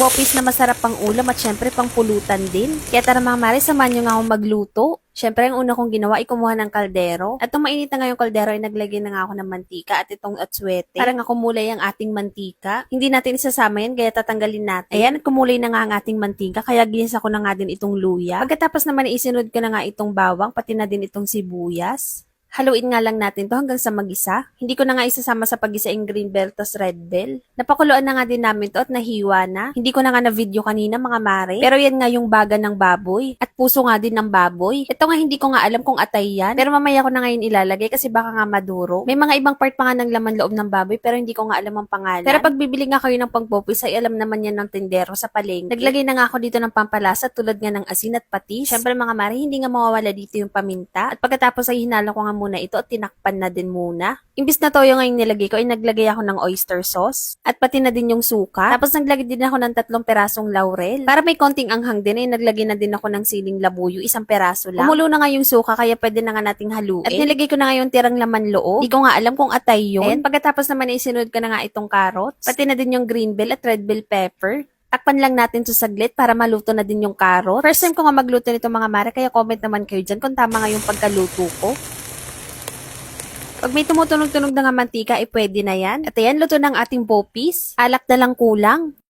bopis na masarap pang ulam at syempre pang pulutan din. Kaya tara mga mare, samahan nyo nga akong magluto. Syempre, ang una kong ginawa ay kumuha ng kaldero. At itong mainit na ngayong kaldero ay naglagay na nga ako ng mantika at itong atswete. Para nga kumulay ang ating mantika. Hindi natin isasama yan, kaya tatanggalin natin. Ayan, kumulay na nga ang ating mantika, kaya ginisa ko na nga din itong luya. Pagkatapos naman isinod ko na nga itong bawang, pati na din itong sibuyas. Haluin nga lang natin to hanggang sa magisa. Hindi ko na nga isasama sa pagisa yung green bell tas red bell. Napakuluan na nga din namin to at nahiwa na. Hindi ko na nga na video kanina mga mare. Pero yan nga yung baga ng baboy. At puso nga din ng baboy. Ito nga hindi ko nga alam kung atay yan. Pero mamaya ko na ngayon ilalagay kasi baka nga maduro. May mga ibang part pa nga ng laman loob ng baboy pero hindi ko nga alam ang pangalan. Pero pag bibili nga kayo ng pangpopis ay alam naman yan ng tindero sa palengke. Naglagay na nga ako dito ng pampalasa tulad nga ng asin at patis. Syempre mga mare, hindi nga mawawala dito yung paminta. At pagkatapos ay hinalo ko nga muna ito at tinakpan na din muna. Imbis na toyo ngayong nilagay ko, ay naglagay ako ng oyster sauce at pati na din yung suka. Tapos naglagay din ako ng 3 perasong laurel. Para may konting anghang din, ay naglagay na din ako ng siling labuyo, 1 peraso lang. Kumulo na nga yung suka, kaya pwede na nga nating haluin. At nilagay ko na nga yung tirang laman loob. Hindi ko nga alam kung atay yun. Ayan, pagkatapos naman ay sinunod ko na nga itong carrots, pati na din yung green bell at red bell pepper. Takpan lang natin sa saglit para maluto na din yung carrot. First time ko nga magluto nito mga mare, kaya comment naman kayo dyan kung tama nga yung pagkaluto ko. Pag may tumutunog-tunog na nga mantika, pwede na yan. At ayan, luto ng ating bopis. Alak na lang kulang.